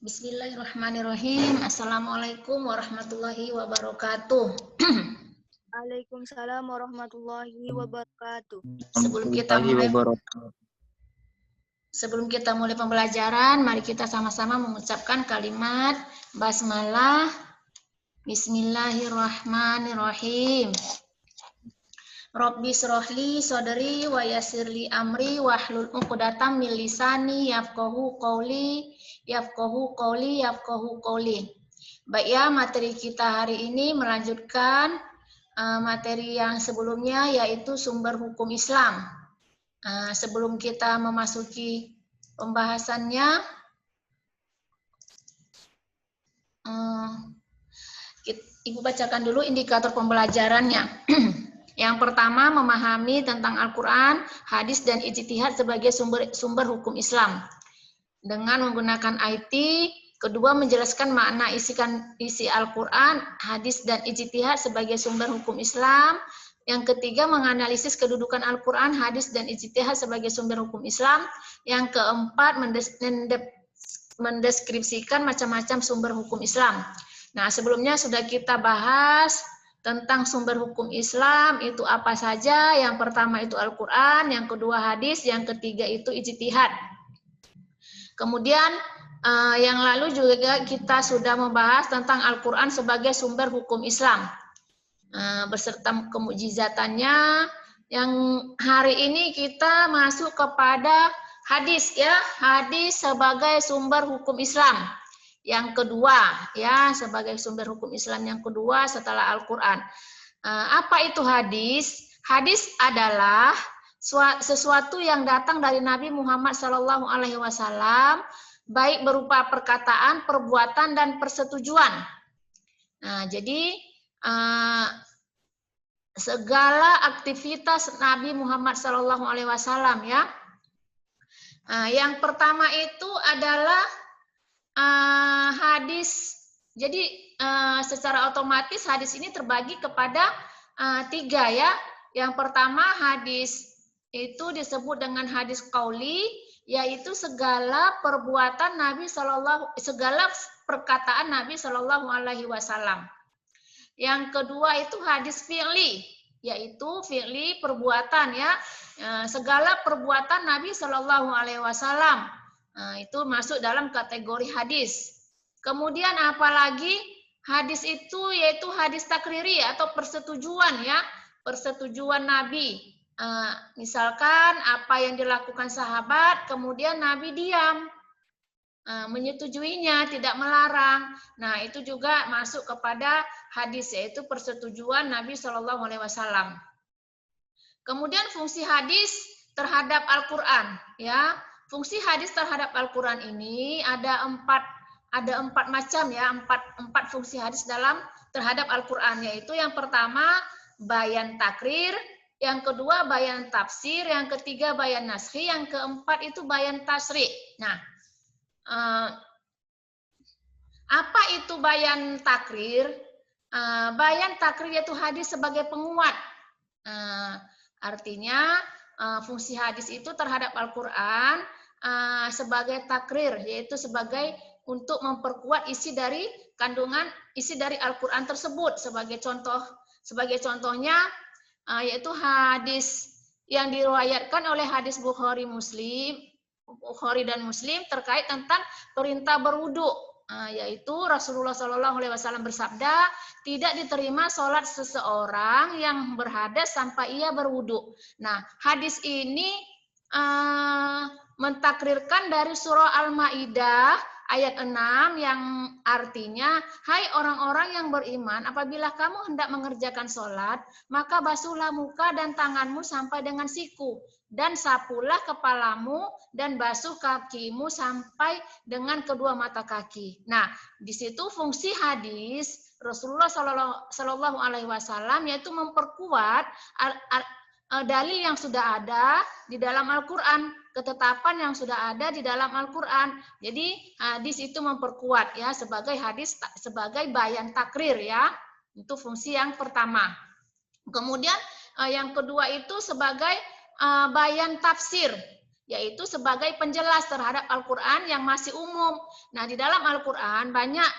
Bismillahirrahmanirrahim. Assalamualaikum warahmatullahi wabarakatuh. Waalaikumsalam warahmatullahi wabarakatuh. Sebelum kita mulai pembelajaran, mari kita sama-sama mengucapkan kalimat basmalah. Bismillahirrahmanirrahim. Rabbi srohli sodri wa yassirli amri wahlul 'uqdatam min lisani yafqahu qawli. Baik ya, materi kita hari ini melanjutkan materi yang sebelumnya, yaitu sumber hukum Islam. Sebelum kita memasuki pembahasannya, Ibu bacakan dulu indikator pembelajarannya. Yang pertama, memahami tentang Al-Quran, hadis, dan ijtihad sebagai sumber hukum Islam dengan menggunakan IT. Kedua, menjelaskan makna isi Al-Quran, hadis, dan ijtihad sebagai sumber hukum Islam. Yang ketiga, menganalisis kedudukan Al-Quran, hadis, dan ijtihad sebagai sumber hukum Islam. Yang keempat, mendeskripsikan macam-macam sumber hukum Islam. Nah, sebelumnya sudah kita bahas tentang sumber hukum Islam itu apa saja. Yang pertama itu Al-Quran, yang kedua hadis, yang ketiga itu ijtihad. Kemudian yang lalu juga kita sudah membahas tentang Al-Quran sebagai sumber hukum Islam beserta kemujizatannya. Yang hari ini kita masuk kepada hadis, ya, hadis sebagai sumber hukum Islam. Yang kedua, ya, sebagai sumber hukum Islam yang kedua setelah Al-Quran. Apa itu hadis? Hadis adalah sesuatu yang datang dari Nabi Muhammad SAW, baik berupa perkataan, perbuatan, dan persetujuan. Nah, jadi segala aktivitas Nabi Muhammad SAW, ya. Yang pertama itu adalah hadis. Jadi secara otomatis hadis ini terbagi kepada tiga, ya. Yang pertama, hadis itu disebut dengan hadis qauli, yaitu segala perbuatan Nabi segala perkataan Nabi Shallallahu Alaihi Wasallam. Yang kedua itu hadis fi'li, yaitu fi'li perbuatan, ya, segala perbuatan Nabi Shallallahu Alaihi Wasallam. Itu masuk dalam kategori hadis. Kemudian apalagi hadis itu yaitu hadis takriri atau persetujuan, ya, persetujuan Nabi. Misalkan apa yang dilakukan sahabat, kemudian Nabi diam, menyetujuinya, tidak melarang. Nah, itu juga masuk kepada hadis, yaitu persetujuan Nabi Shallallahu Alaihi Wasallam. Kemudian fungsi hadis terhadap Al-Quran, ya. Fungsi hadis terhadap Al-Quran ini ada empat macam, ya, empat fungsi hadis terhadap Al-Quran, yaitu yang pertama bayan takrir, yang kedua bayan tafsir, yang ketiga bayan naskhi, yang keempat itu bayan tasri'. Nah, apa itu bayan takrir? Bayan takrir yaitu hadis sebagai penguat. Artinya fungsi hadis itu terhadap Al-Quran sebagai takrir, yaitu sebagai untuk memperkuat isi dari kandungan isi dari Al-Quran tersebut. Sebagai contohnya yaitu hadis yang diriwayatkan oleh hadis Bukhari dan Muslim terkait tentang perintah berwudu, yaitu Rasulullah SAW bersabda, tidak diterima sholat seseorang yang berhadas sampai ia berwudu. Nah, hadis ini mentakrirkan dari surah Al-Maidah ayat 6 yang artinya, hai orang-orang yang beriman, apabila kamu hendak mengerjakan sholat, maka basuhlah muka dan tanganmu sampai dengan siku, dan sapulah kepalamu dan basuh kakimu sampai dengan kedua mata kaki. Nah, di situ fungsi hadis Rasulullah Shallallahu Alaihi Wasallam yaitu memperkuat dalil yang sudah ada di dalam Al-Quran, ketetapan yang sudah ada di dalam Al-Quran. Jadi hadis itu memperkuat, ya, sebagai hadis sebagai bayan takrir, ya. Itu fungsi yang pertama. Kemudian yang kedua itu sebagai bayan tafsir. yaitu sebagai penjelas terhadap Al-Quran yang masih umum. Nah, di dalam Al-Quran banyak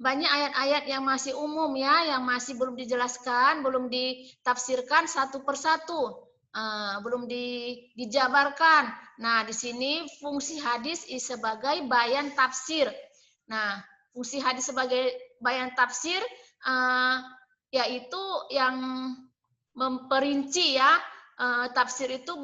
ayat-ayat yang masih umum ya, yang masih belum dijelaskan, belum ditafsirkan satu persatu, belum dijabarkan. Nah, di sini fungsi hadis sebagai bayan tafsir. Nah, fungsi hadis sebagai bayan tafsir yaitu yang memperinci ya, tafsir itu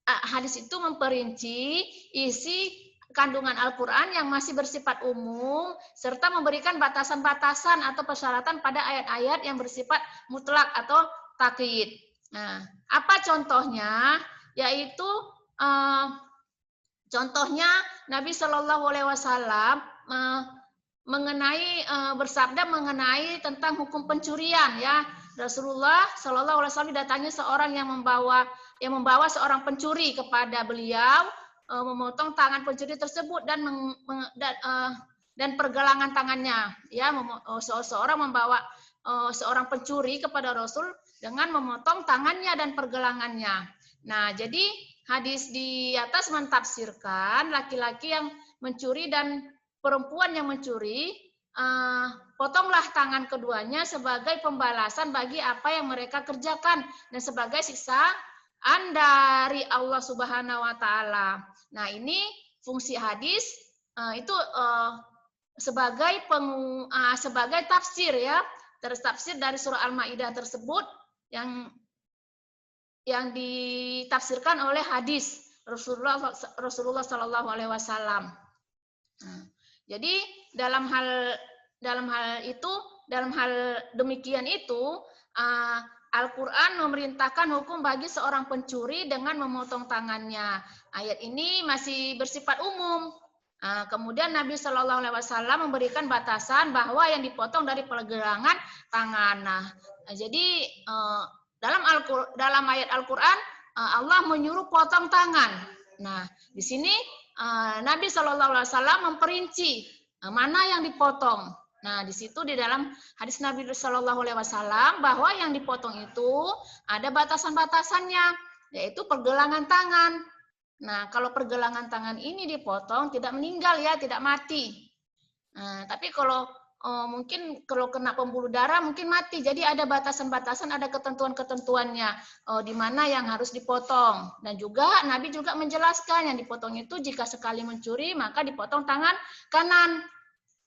hadis itu memperinci isi kandungan Al-Quran yang masih bersifat umum serta memberikan batasan-batasan atau persyaratan pada ayat-ayat yang bersifat mutlak atau takyid. Nah, apa contohnya? Yaitu contohnya Nabi Shallallahu Alaihi Wasallam bersabda mengenai tentang hukum pencurian ya. Rasulullah Shallallahu Alaihi Wasallam didatangi seorang yang membawa seorang pencuri kepada beliau, memotong tangan pencuri tersebut dan pergelangan tangannya ya. Seorang membawa seorang pencuri kepada Rasul dengan memotong tangannya dan pergelangannya. Nah, jadi hadis di atas mentafsirkan laki-laki yang mencuri dan perempuan yang mencuri, potonglah tangan keduanya sebagai pembalasan bagi apa yang mereka kerjakan dan sebagai siksaan dari Allah Subhanahu wa taala. Nah, ini fungsi hadis itu sebagai tafsir ya, tafsir dari surah Al-Maidah tersebut yang ditafsirkan oleh hadis Rasulullah Shallallahu Alaihi Wasallam. Jadi dalam hal demikian itu Al-Quran memerintahkan hukum bagi seorang pencuri dengan memotong tangannya. Ayat ini masih bersifat umum. Kemudian Nabi Shallallahu Alaihi Wasallam memberikan batasan bahwa yang dipotong dari pergelangan tangan. Nah, jadi dalam ayat Al-Quran Allah menyuruh potong tangan. Nah, di sini Nabi Shallallahu Alaihi Wasallam memperinci mana yang dipotong. Nah, di situ di dalam hadis Nabi Shallallahu Alaihi Wasallam bahwa yang dipotong itu ada batasan-batasannya, yaitu pergelangan tangan. Nah, kalau pergelangan tangan ini dipotong tidak meninggal ya, tidak mati. Nah, tapi kalau mungkin kalau kena pembuluh darah mungkin mati. Jadi ada batasan-batasan, ada ketentuan-ketentuannya di mana yang harus dipotong. Dan juga Nabi juga menjelaskan yang dipotong itu jika sekali mencuri maka dipotong tangan kanan.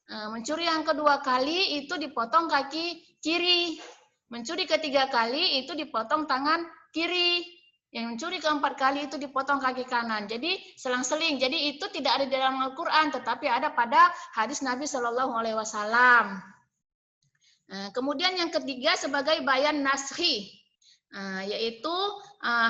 Mencuri yang kedua kali itu dipotong kaki kiri. Mencuri ketiga kali itu dipotong tangan kiri. Yang mencuri keempat kali itu dipotong kaki kanan. Jadi selang-seling. Jadi itu tidak ada di dalam Al-Quran, tetapi ada pada hadis Nabi Shallallahu Alaihi Wasallam. Kemudian yang ketiga sebagai bayan naskhi, yaitu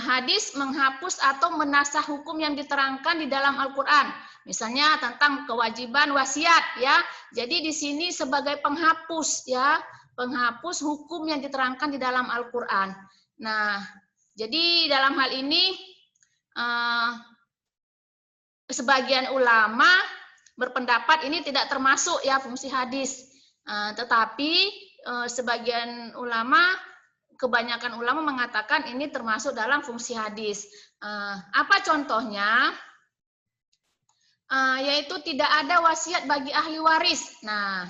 hadis menghapus atau menasah hukum yang diterangkan di dalam Al-Quran. Misalnya tentang kewajiban wasiat ya. Jadi di sini sebagai penghapus ya, penghapus hukum yang diterangkan di dalam Al-Quran. Nah, jadi dalam hal ini sebagian ulama berpendapat ini tidak termasuk ya fungsi hadis. Tetapi sebagian ulama, kebanyakan ulama mengatakan ini termasuk dalam fungsi hadis. Apa contohnya? Yaitu tidak ada wasiat bagi ahli waris. Nah,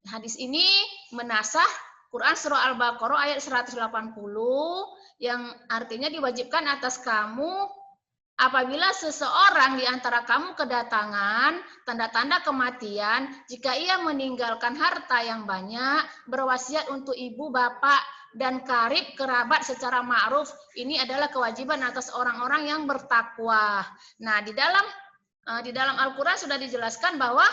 hadis ini menasah Quran surah Al-Baqarah ayat 180 yang artinya diwajibkan atas kamu apabila seseorang di antara kamu kedatangan tanda-tanda kematian, jika ia meninggalkan harta yang banyak, berwasiat untuk ibu, bapak, dan karib kerabat secara ma'ruf. Ini adalah kewajiban atas orang-orang yang bertakwa. Nah, di dalam Al-Quran sudah dijelaskan bahwa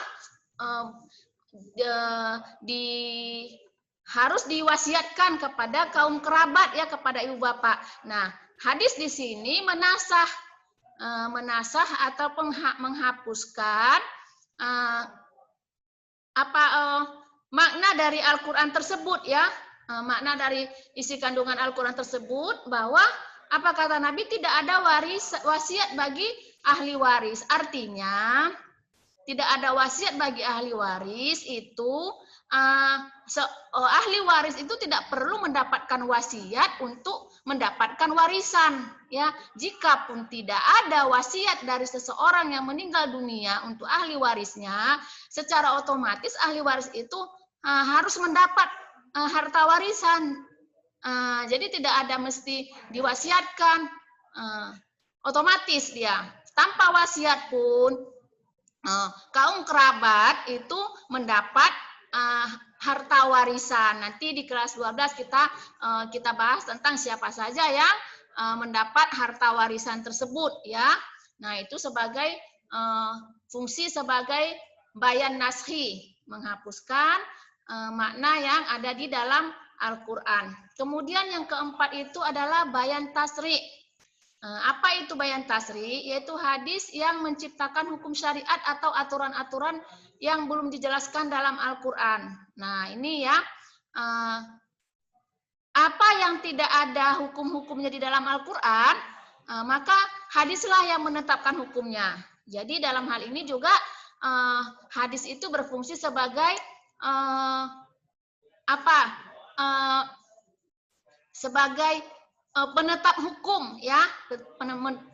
harus diwasiatkan kepada kaum kerabat ya, kepada ibu bapak. Nah, hadis di sini menasah atau menghapuskan makna dari Al-Quran tersebut ya, makna dari isi kandungan Al-Quran tersebut bahwa apa kata Nabi, tidak ada wasiat bagi ahli waris. Artinya tidak ada wasiat bagi ahli waris itu ahli waris itu tidak perlu mendapatkan wasiat untuk mendapatkan warisan. Ya, jikapun tidak ada wasiat dari seseorang yang meninggal dunia untuk ahli warisnya, secara otomatis ahli waris itu harus mendapat harta warisan. Jadi tidak ada mesti diwasiatkan, otomatis dia tanpa wasiat pun kaum kerabat itu mendapat harta warisan. Nanti di kelas 12 kita bahas tentang siapa saja yang mendapat harta warisan tersebut ya. Nah, itu sebagai fungsi sebagai bayan naskhi, menghapuskan makna yang ada di dalam Al-Qur'an. Kemudian yang keempat itu adalah bayan tasri'. Apa itu bayan tasri'? Yaitu hadis yang menciptakan hukum syariat atau aturan-aturan yang belum dijelaskan dalam Al-Quran. Nah, ini ya, apa yang tidak ada hukum-hukumnya di dalam Al-Quran, maka hadislah yang menetapkan hukumnya. Jadi dalam hal ini juga hadis itu berfungsi sebagai sebagai penetap hukum ya,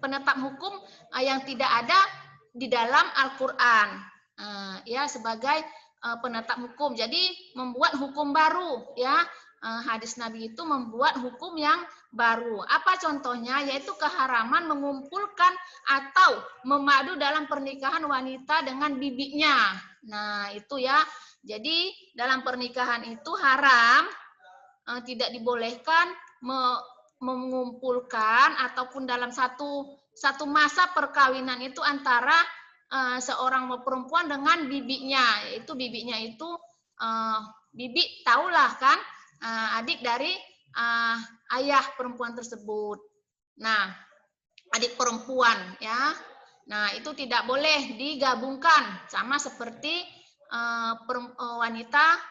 penetap hukum yang tidak ada di dalam Al-Qur'an. Ya, sebagai penetap hukum. Jadi membuat hukum baru ya. Hadis Nabi itu membuat hukum yang baru. Apa contohnya? Yaitu keharaman mengumpulkan atau memadu dalam pernikahan wanita dengan bibinya. Nah, itu ya. Jadi dalam pernikahan itu haram, tidak dibolehkan mengumpulkan ataupun dalam satu masa perkawinan itu antara seorang perempuan dengan bibinya. Yaitu bibinya itu bibi tahulah kan, adik dari ayah perempuan tersebut. Nah, adik perempuan ya. Nah, itu tidak boleh digabungkan, sama seperti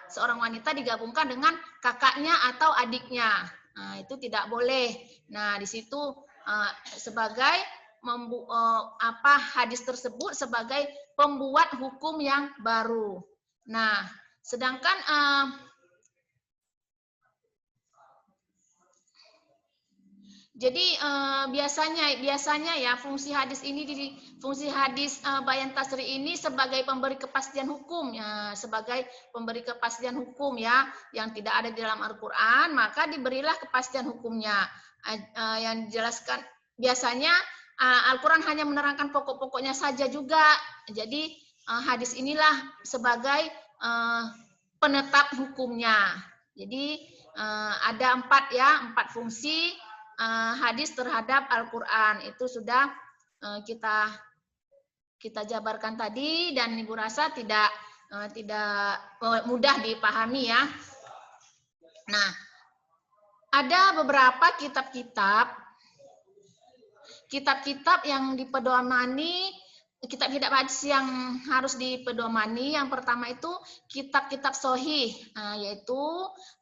seorang wanita digabungkan dengan kakaknya atau adiknya. Nah, itu tidak boleh. Nah, di situ sebagai hadis tersebut sebagai pembuat hukum yang baru. Nah, sedangkan jadi biasanya ya fungsi hadis ini fungsi hadis bayan tasri ini sebagai pemberi kepastian hukum ya, sebagai pemberi kepastian hukum ya, yang tidak ada di dalam Al-Qur'an, maka diberilah kepastian hukumnya. Yang dijelaskan biasanya Al-Qur'an hanya menerangkan pokok-pokoknya saja juga. Jadi hadis inilah sebagai penetap hukumnya. Jadi ada empat fungsi hadis terhadap Al-Qur'an. Itu sudah kita jabarkan tadi, dan Ibu rasa tidak mudah dipahami ya. Nah, ada beberapa kitab-kitab yang dipedomani, kitab-kitab hadis yang harus dipedomani. Yang pertama itu kitab-kitab sahih, yaitu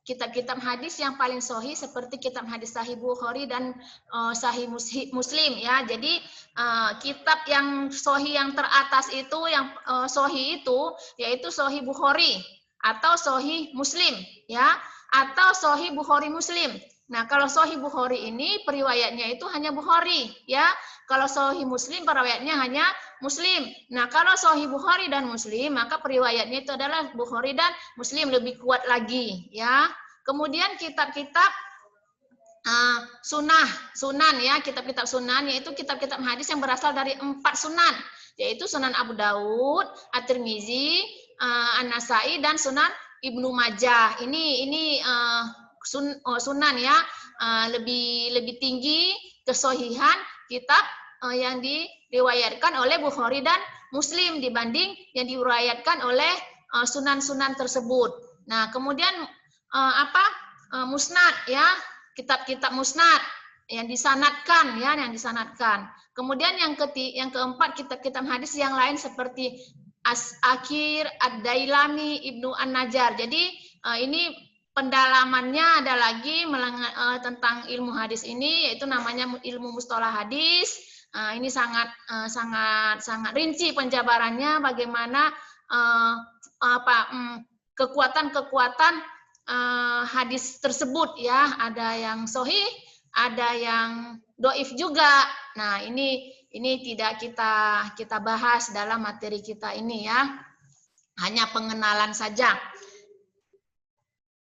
kitab-kitab hadis yang paling sahih seperti kitab hadis Sahih Bukhari dan Sahih Muslim ya. Jadi kitab yang sahih yang teratas itu, yang sahih itu yaitu Sahih Bukhari atau Sahih Muslim ya, atau Sahih Bukhari Muslim. Nah, kalau Sahih Bukhari ini periwayatnya itu hanya Bukhari ya. Kalau Sahih Muslim periwayatnya hanya Muslim. Nah, kalau Sahih Bukhari dan Muslim, maka periwayatnya itu adalah Bukhari dan Muslim, lebih kuat lagi ya. Kemudian kitab-kitab sunan ya, kitab-kitab sunan yaitu kitab-kitab hadis yang berasal dari 4 sunan, yaitu Sunan Abu Daud, At-Tirmizi, An-Nasai, dan Sunan Ibnu Majah. Ini sunan ya, lebih tinggi kesohihan kitab yang diriwayatkan oleh Bukhari dan Muslim dibanding yang diriwayatkan oleh sunan-sunan tersebut. Nah, kemudian musnad ya, kitab-kitab musnad yang disanadkan ya, yang disanadkan. Kemudian yang keempat, kitab-kitab hadis yang lain seperti As-Akir, Ad-Dailami, Ibnu An-Najjar. Jadi ini pendalamannya ada lagi tentang ilmu hadis ini, yaitu namanya ilmu mustalah hadis. Ini sangat rinci penjabarannya, bagaimana kekuatan hadis tersebut ya. Ada yang sahih, ada yang doif juga. Nah, ini tidak kita bahas dalam materi kita ini ya. Hanya pengenalan saja.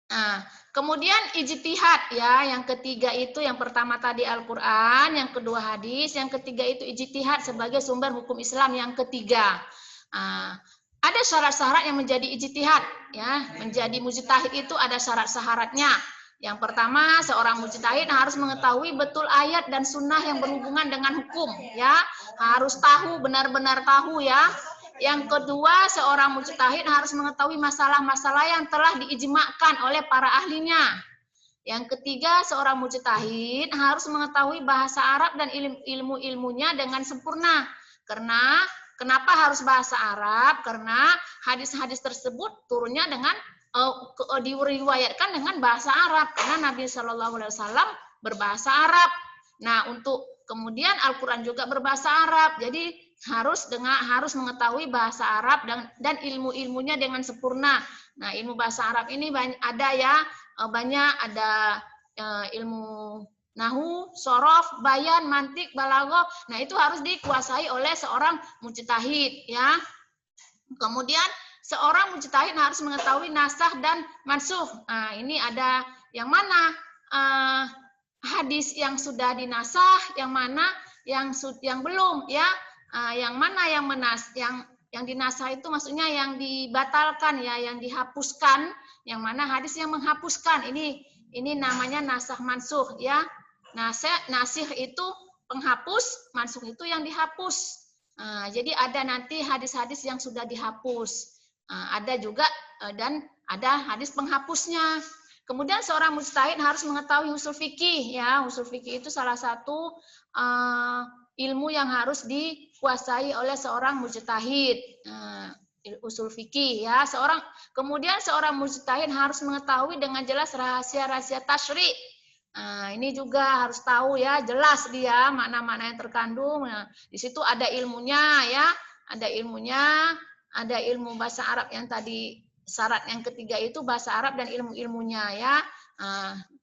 Nah, kemudian ijtihad ya, yang ketiga itu yang pertama tadi Al-Qur'an, yang kedua hadis, yang ketiga itu ijtihad sebagai sumber hukum Islam yang ketiga. Ada syarat-syarat yang menjadi ijtihad ya, menjadi mujtahid itu ada syarat-syaratnya. Yang pertama, seorang mujtahid harus mengetahui betul ayat dan sunnah yang berhubungan dengan hukum ya, harus tahu, benar-benar tahu ya. Yang kedua, seorang mujtahid harus mengetahui masalah-masalah yang telah diijma'kan oleh para ahlinya. Yang ketiga, seorang mujtahid harus mengetahui bahasa Arab dan ilmu-ilmunya dengan sempurna. Karena kenapa harus bahasa Arab? Karena hadis-hadis tersebut turunnya dengan diriwayatkan dengan bahasa Arab. Karena Nabi Shallallahu Alaihi Wasallam berbahasa Arab. Nah, untuk kemudian Al-Quran juga berbahasa Arab. Jadi harus mengetahui bahasa Arab dan ilmu-ilmunya dengan sempurna. Nah, ilmu bahasa Arab ini ada ya, banyak ada ilmu nahu, sorof, bayan, mantik, balaghah. Nah, itu harus dikuasai oleh seorang mujtahid ya. Kemudian seorang mujtahid harus mengetahui nasakh dan mansukh. Nah, ini ada yang mana hadis yang sudah dinasakh, yang mana yang belum ya. Yang mana yang dinasakh itu maksudnya yang dibatalkan ya, yang dihapuskan, yang mana hadis yang menghapuskan. Ini namanya nasakh mansukh ya. Nasikh itu penghapus, mansukh itu yang dihapus. Jadi ada nanti hadis-hadis yang sudah dihapus. Ada juga dan ada hadis penghapusnya. Kemudian seorang mujtahid harus mengetahui usul fikih ya. Usul fikih itu salah satu ilmu yang harus dikuasai oleh seorang mujtahid. Usul fikih ya. Kemudian seorang mujtahid harus mengetahui dengan jelas rahasia-rahasia tasyri'. Ini juga harus tahu ya, jelas dia makna-makna yang terkandung. Nah, di situ ada ilmunya ya, ada ilmunya, ada ilmu bahasa Arab yang tadi syarat yang ketiga itu bahasa Arab dan ilmu-ilmunya ya.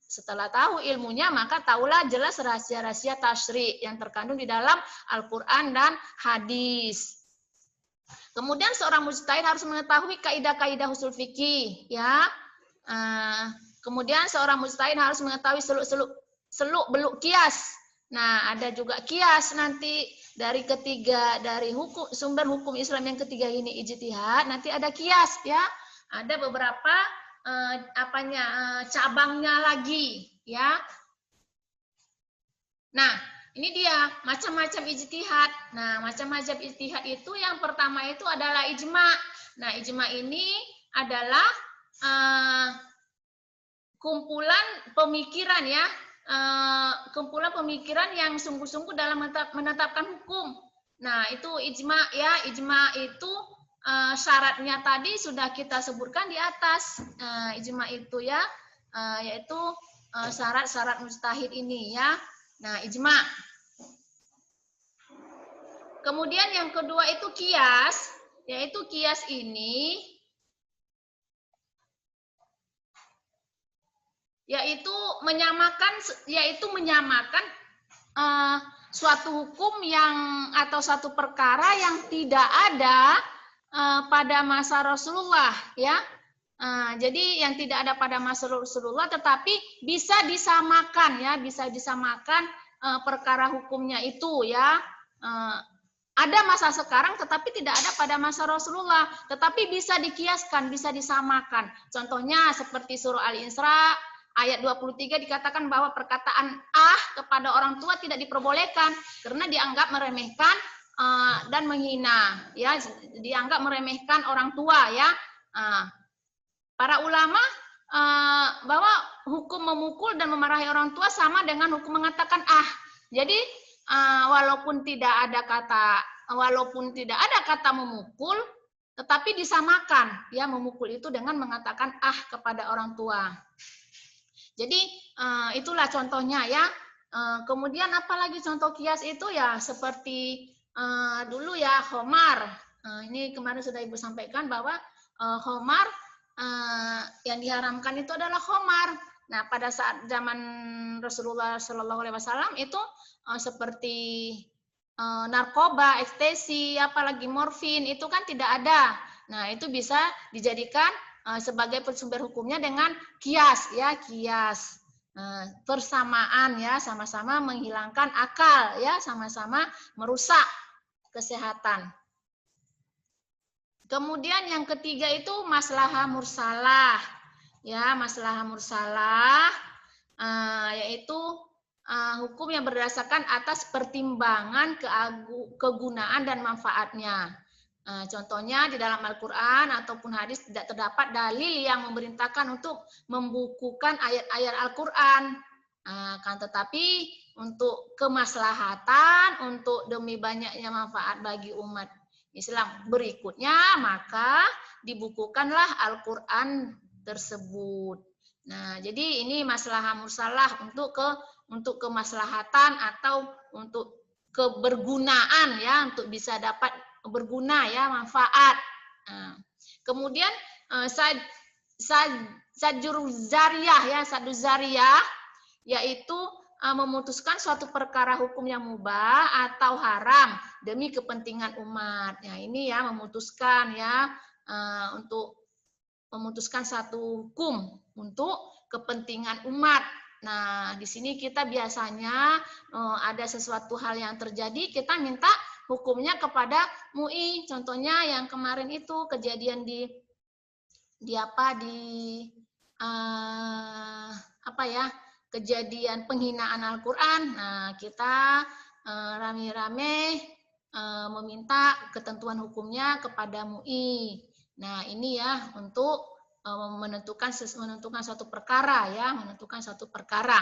Setelah tahu ilmunya, maka tahulah jelas rahasia-rahasia tasyri' yang terkandung di dalam Al-Quran dan hadis. Kemudian seorang mujtahid harus mengetahui kaidah-kaidah usul fikih ya. Kemudian seorang mujtahid harus mengetahui seluk beluk kias. Nah, ada juga kias nanti dari sumber hukum Islam yang ketiga ini ijtihad, nanti ada kias ya. Ada beberapa cabangnya lagi ya. Nah, ini dia macam-macam ijtihad. Nah, macam-macam ijtihad itu yang pertama itu adalah ijma'. Nah, ijma' ini adalah kumpulan pemikiran ya, kumpulan pemikiran yang sungguh-sungguh dalam menetapkan hukum. Nah, itu ijma' ya. Ijma' itu syaratnya tadi sudah kita sebutkan di atas. Ijma' itu ya, yaitu syarat-syarat mujtahid ini ya. Nah, ijma'. Kemudian yang kedua itu kias, yaitu kias ini yaitu menyamakan suatu hukum atau suatu perkara yang tidak ada pada masa Rasulullah ya. Jadi yang tidak ada pada masa Rasulullah tetapi bisa disamakan ya, bisa disamakan perkara hukumnya itu ya. Ada masa sekarang tetapi tidak ada pada masa Rasulullah, tetapi bisa dikiaskan, bisa disamakan. Contohnya seperti surah Al-Isra ayat 23 dikatakan bahwa perkataan kepada orang tua tidak diperbolehkan karena dianggap meremehkan dan menghina ya, dianggap meremehkan orang tua ya. Para ulama bahwa hukum memukul dan memarahi orang tua sama dengan hukum mengatakan Jadi walaupun tidak ada kata memukul, tetapi disamakan ya, memukul itu dengan mengatakan kepada orang tua. Jadi itulah contohnya ya. Kemudian apalagi contoh kias itu ya seperti dulu ya khomar. Ini kemarin sudah Ibu sampaikan bahwa khomar yang diharamkan itu adalah khomar. Nah, pada saat zaman Rasulullah Shallallahu Alaihi Wasallam itu seperti narkoba, ekstasi, apalagi morfin itu kan tidak ada. Nah, itu bisa dijadikan sebagai sumber hukumnya dengan kias, ya, kias. Persamaan, ya, sama-sama menghilangkan akal, ya, sama-sama merusak kesehatan. Kemudian yang ketiga itu maslahah mursalah, ya, maslahah mursalah, yaitu hukum yang berdasarkan atas pertimbangan kegunaan dan manfaatnya. Contohnya di dalam Al-Quran ataupun hadis tidak terdapat dalil yang memerintahkan untuk membukukan ayat-ayat Al-Quran. Kan tetapi untuk kemaslahatan, untuk demi banyaknya manfaat bagi umat Islam berikutnya, maka dibukukanlah Al-Quran tersebut. Nah, jadi ini maslahah mursalah untuk kemaslahatan atau untuk kebergunaan, ya, untuk bisa dapat berguna, ya, manfaat. Nah, kemudian sadjur zariyah, ya, sadjur zariyah yaitu memutuskan suatu perkara hukum yang mubah atau haram demi kepentingan umat. Ya, ini ya memutuskan, ya, untuk memutuskan satu hukum untuk kepentingan umat. Nah, di sini kita biasanya ada sesuatu hal yang terjadi, kita minta hukumnya kepada MUI. Contohnya yang kemarin itu kejadian di kejadian penghinaan Al-Quran. Nah, kita rame-rame meminta ketentuan hukumnya kepada MUI. Nah, ini ya untuk menentukan suatu perkara, ya, menentukan suatu perkara.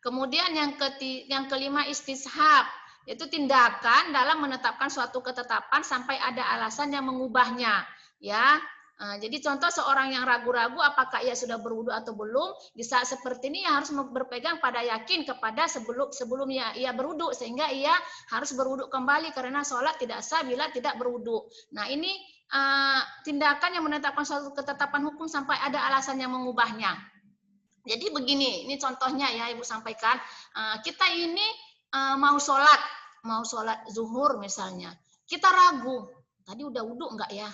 Kemudian yang kelima istishab, yaitu tindakan dalam menetapkan suatu ketetapan sampai ada alasan yang mengubahnya, ya. Jadi contoh seorang yang ragu-ragu apakah ia sudah berwudu atau belum, di saat seperti ini ia harus berpegang pada yakin kepada sebelumnya ia berwudu, sehingga ia harus berwudu kembali karena sholat tidak sah bila tidak berwudu. Nah, ini tindakan yang menetapkan suatu ketetapan hukum sampai ada alasan yang mengubahnya. Jadi begini, ini contohnya ya Ibu sampaikan, kita ini mau sholat zuhur misalnya, kita ragu, tadi udah wudu enggak ya?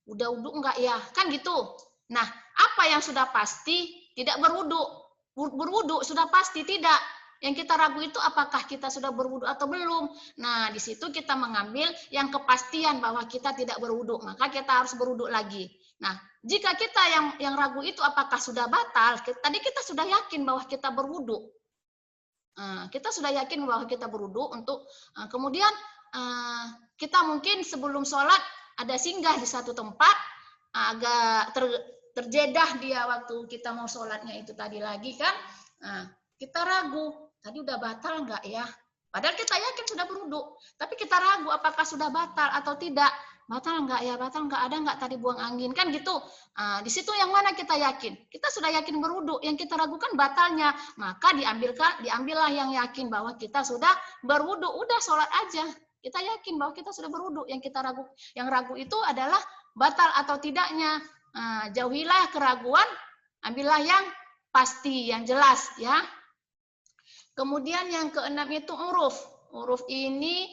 Udah wudu enggak ya? Kan gitu. Nah, apa yang sudah pasti tidak berwudu? Berwudu sudah pasti tidak. Yang kita ragu itu apakah kita sudah berwudu atau belum. Nah, di situ kita mengambil yang kepastian bahwa kita tidak berwudu, maka kita harus berwudu lagi. Nah, jika kita yang ragu itu apakah sudah batal, tadi kita sudah yakin bahwa kita berwudu. Kita sudah yakin bahwa kita berwudu untuk kemudian kita mungkin sebelum sholat ada singgah di satu tempat, agak terjedah dia waktu kita mau sholatnya itu tadi lagi kan, kita ragu, tadi udah batal enggak ya? Padahal kita yakin sudah berwudu, tapi kita ragu apakah sudah batal atau tidak. Batal enggak ya? Batal enggak, ada enggak tadi buang angin, kan gitu. Di situ yang mana kita yakin? Kita sudah yakin berwudu, yang kita ragukan batalnya, maka diambillah yang yakin bahwa kita sudah berwudu, udah sholat aja. Kita yakin bahwa kita sudah berwudu. Yang ragu itu adalah batal atau tidaknya. Jauhilah keraguan, ambillah yang pasti, yang jelas, ya. Kemudian yang keenam itu uruf. Uruf ini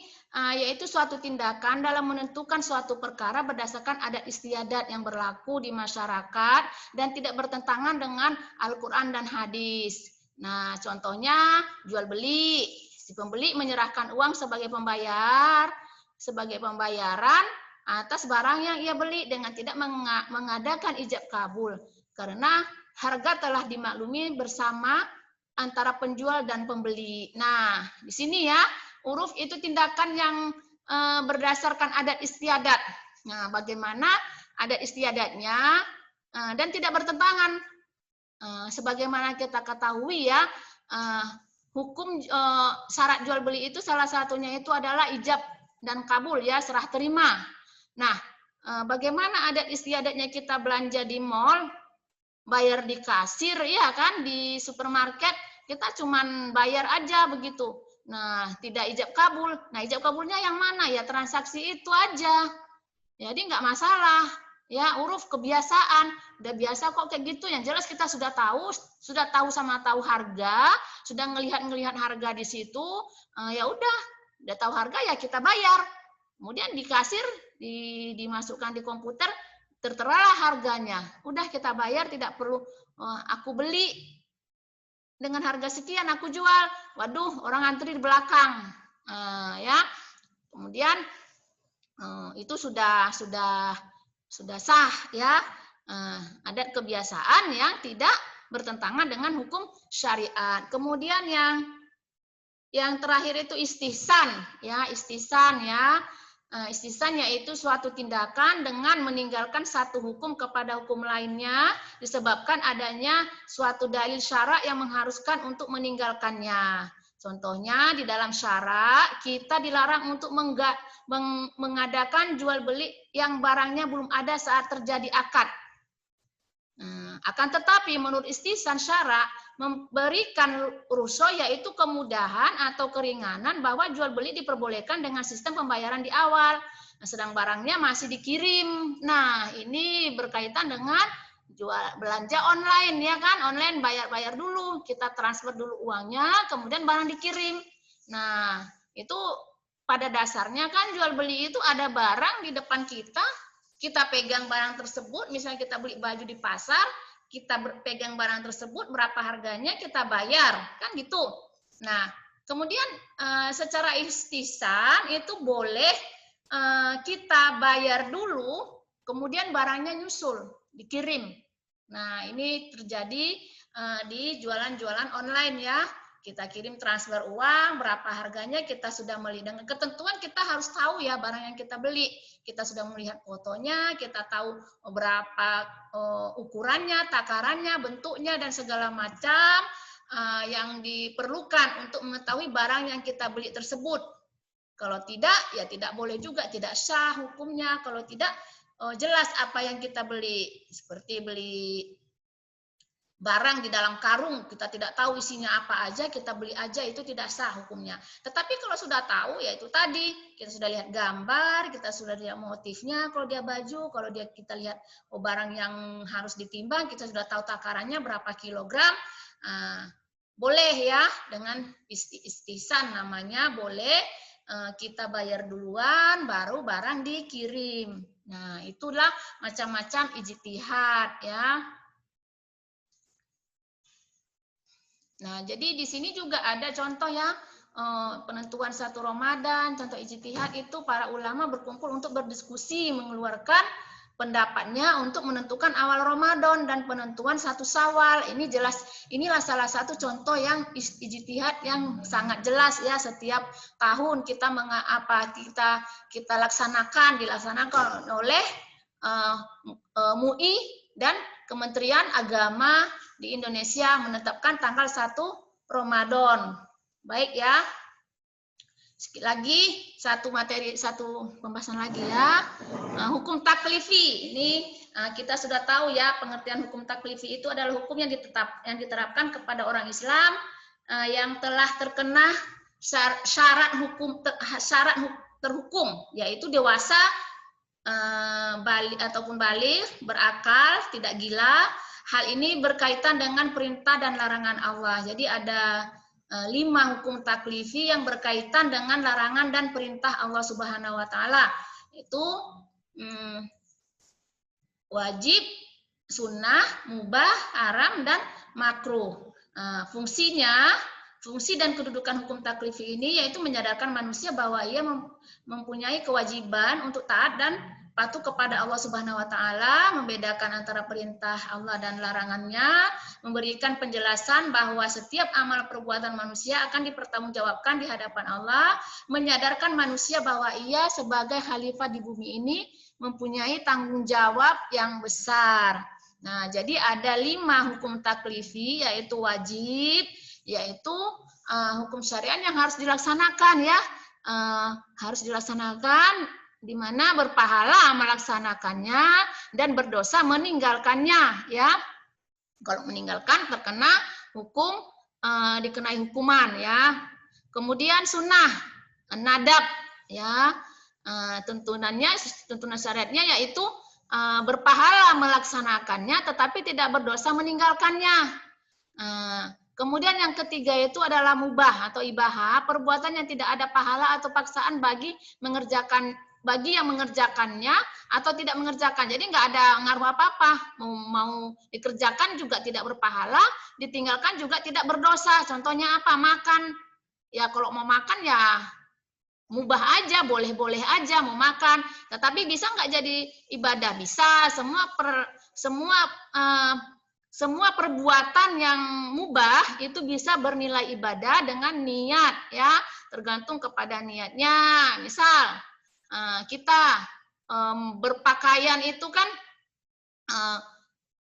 yaitu suatu tindakan dalam menentukan suatu perkara berdasarkan adat istiadat yang berlaku di masyarakat dan tidak bertentangan dengan Al-Quran dan hadis. Nah, contohnya jual beli. Si pembeli menyerahkan uang sebagai pembayaran atas barang yang ia beli dengan tidak mengadakan ijab kabul karena harga telah dimaklumi bersama antara penjual dan pembeli. Nah, di sini ya, uruf itu tindakan yang berdasarkan adat istiadat. Nah, bagaimana adat istiadatnya dan tidak bertentangan. Sebagaimana kita ketahui ya, hukum syarat jual beli itu salah satunya itu adalah ijab dan kabul, ya, serah terima. Nah, bagaimana adat istiadatnya kita belanja di mall, bayar di kasir, ya kan, di supermarket kita cuman bayar aja begitu. Nah, tidak ijab kabul. Nah, ijab kabulnya yang mana? Ya transaksi itu aja. Jadi nggak masalah. ya, uruf kebiasaan. Udah biasa kok kayak gitu. Yang jelas kita sudah tahu sama tahu harga, sudah ngelihat harga di situ, ya udah tahu harga ya kita bayar. Kemudian di kasir dimasukkan di komputer, terteralah harganya. Udah kita bayar, tidak perlu aku beli dengan harga sekian aku jual. Waduh, orang antri di belakang. Ya. Kemudian itu sudah sah ya. Adat kebiasaan yang tidak bertentangan dengan hukum syariat. Kemudian yang terakhir itu istihsan ya. Istihsan yaitu suatu tindakan dengan meninggalkan satu hukum kepada hukum lainnya disebabkan adanya suatu dalil syara yang mengharuskan untuk meninggalkannya. Contohnya di dalam syara kita dilarang untuk mengadakan jual beli yang barangnya belum ada saat terjadi akad. Akan tetapi menurut istihsan syara memberikan rukhsah yaitu kemudahan atau keringanan bahwa jual beli diperbolehkan dengan sistem pembayaran di awal. Nah, sedang barangnya masih dikirim. Nah, ini berkaitan dengan belanja online ya kan, online bayar dulu, kita transfer dulu uangnya, kemudian barang dikirim. Nah, itu pada dasarnya kan jual beli itu ada barang di depan kita pegang barang tersebut, misalnya kita beli baju di pasar, kita pegang barang tersebut, berapa harganya kita bayar, kan gitu. Nah, kemudian secara istihsan itu boleh kita bayar dulu, kemudian barangnya nyusul, dikirim. Nah, ini terjadi di jualan-jualan online ya. Kita kirim transfer uang, berapa harganya kita sudah melihat. Dengan ketentuan kita harus tahu ya barang yang kita beli. Kita sudah melihat fotonya, kita tahu berapa ukurannya, takarannya, bentuknya, dan segala macam yang diperlukan untuk mengetahui barang yang kita beli tersebut. Kalau tidak, ya tidak boleh juga, tidak sah hukumnya. Kalau tidak, jelas apa yang kita beli. Seperti beli barang di dalam karung, kita tidak tahu isinya apa aja, kita beli aja, itu tidak sah hukumnya. Tetapi kalau sudah tahu, ya itu tadi, kita sudah lihat gambar, kita sudah lihat motifnya, kalau dia baju, kalau kita lihat barang yang harus ditimbang, kita sudah tahu takarannya berapa kilogram, boleh ya, dengan istihsan namanya, boleh kita bayar duluan, baru barang dikirim. Nah, itulah macam-macam ijtihad ya. Nah, jadi di sini juga ada contoh ya, penentuan 1 Ramadan, contoh ijtihad itu para ulama berkumpul untuk berdiskusi, mengeluarkan pendapatnya untuk menentukan awal Ramadan dan penentuan 1 Syawal. Ini jelas, inilah salah satu contoh yang ijtihad yang sangat jelas ya, setiap tahun kita dilaksanakan oleh MUI dan Kementerian Agama di Indonesia menetapkan tanggal 1 Ramadan. Baik ya. Sekali lagi satu pembahasan lagi ya. Hukum taklifi. Ini kita sudah tahu ya, pengertian hukum taklifi itu adalah hukum yang diterapkan kepada orang Islam yang telah terkena syarat terhukum, yaitu dewasa, baligh, berakal, tidak gila. Hal ini berkaitan dengan perintah dan larangan Allah. Jadi ada 5 hukum taklifi yang berkaitan dengan larangan dan perintah Allah Subhanahu wa taala. Itu wajib, sunnah, mubah, haram, dan makruh. Fungsi dan kedudukan hukum taklifi ini yaitu menyadarkan manusia bahwa ia mempunyai kewajiban untuk taat dan patuh kepada Allah Subhanahu wa taala, membedakan antara perintah Allah dan larangannya, memberikan penjelasan bahwa setiap amal perbuatan manusia akan dipertanggungjawabkan di hadapan Allah, menyadarkan manusia bahwa ia sebagai khalifah di bumi ini mempunyai tanggung jawab yang besar. Nah, jadi ada 5 hukum taklifi, yaitu wajib, yaitu hukum syariat yang harus dilaksanakan ya, harus dilaksanakan, di mana berpahala melaksanakannya dan berdosa meninggalkannya ya. Kalau meninggalkan terkena hukum, dikenai hukuman ya. Kemudian sunnah, nadab ya, tuntunan syariatnya yaitu berpahala melaksanakannya, tetapi tidak berdosa meninggalkannya. Kemudian yang ketiga itu adalah mubah atau ibahah, perbuatan yang tidak ada pahala atau paksaan bagi yang mengerjakannya atau tidak mengerjakan. Jadi nggak ada ngaruh apa-apa. Mau dikerjakan juga tidak berpahala, ditinggalkan juga tidak berdosa. Contohnya apa? Makan. Ya kalau mau makan ya mubah aja, boleh-boleh aja mau makan. Tetapi bisa nggak jadi ibadah? Bisa. Semua perbuatan yang mubah itu bisa bernilai ibadah dengan niat, ya, tergantung kepada niatnya. Misal kita berpakaian itu kan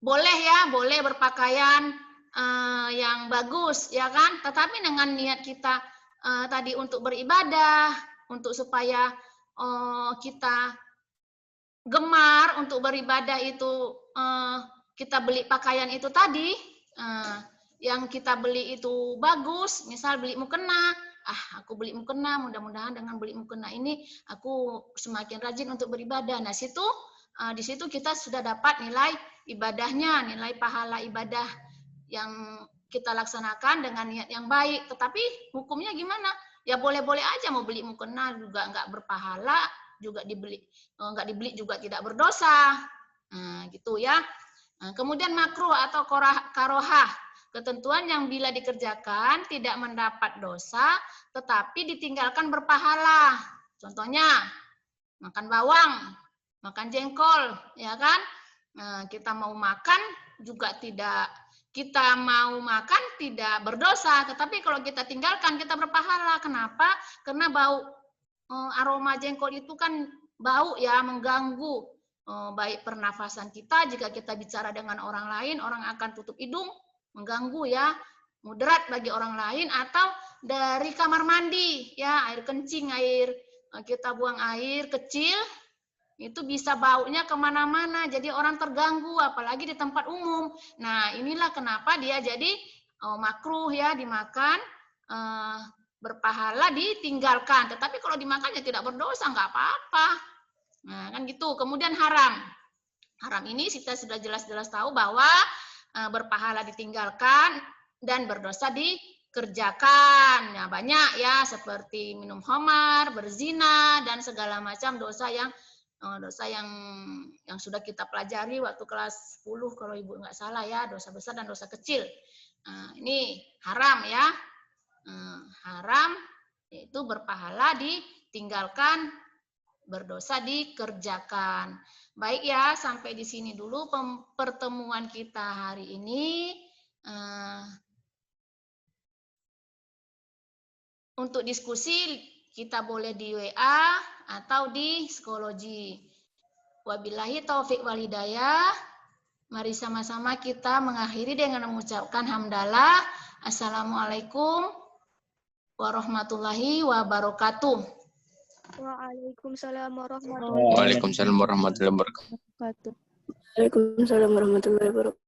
boleh berpakaian yang bagus, ya kan? Tetapi dengan niat kita tadi untuk beribadah, untuk supaya kita gemar untuk beribadah itu, kita beli pakaian itu tadi, yang kita beli itu bagus, misal beli mukena, aku beli mukena, mudah-mudahan dengan beli mukena ini aku semakin rajin untuk beribadah. Nah, di situ kita sudah dapat nilai ibadahnya, nilai pahala ibadah yang kita laksanakan dengan niat yang baik. Tetapi hukumnya gimana? Ya boleh-boleh aja mau beli mukena juga nggak berpahala, juga nggak dibeli juga tidak berdosa. Gitu ya. Kemudian makruh atau karohah, ketentuan yang bila dikerjakan tidak mendapat dosa, tetapi ditinggalkan berpahala. Contohnya, makan bawang, makan jengkol, ya kan? Kita mau makan juga tidak berdosa, tetapi kalau kita tinggalkan kita berpahala. Kenapa? Karena bau aroma jengkol itu kan bau ya, mengganggu baik pernafasan kita. Jika kita bicara dengan orang lain, orang akan tutup hidung, mengganggu ya, mudarat bagi orang lain. Atau dari kamar mandi ya, air kencing, kita buang air kecil itu bisa baunya kemana-mana, jadi orang terganggu, apalagi di tempat umum. Nah, inilah kenapa dia jadi makruh ya, dimakan, berpahala ditinggalkan. Tetapi kalau dimakan ya tidak berdosa, nggak apa-apa. Nah, kan gitu. Kemudian haram. Haram ini kita sudah jelas-jelas tahu bahwa berpahala ditinggalkan dan berdosa dikerjakan. Nah, banyak ya, seperti minum khamar, berzina, dan segala macam dosa yang sudah kita pelajari waktu kelas 10 kalau Ibu nggak salah ya, dosa besar dan dosa kecil. Ini haram ya. Haram yaitu berpahala ditinggalkan, berdosa dikerjakan. Baik ya, sampai di sini dulu pertemuan kita hari ini. Untuk diskusi kita boleh di WA atau di psikologi. Wabillahi taufik wal hidayah. Mari sama-sama kita mengakhiri dengan mengucapkan hamdalah. Assalamualaikum warahmatullahi wabarakatuh. Waalaikumsalam warahmatullahi Waalaikumsalam warahmatullahi wabarakatuh. Waalaikumsalam warahmatullahi wabarakatuh.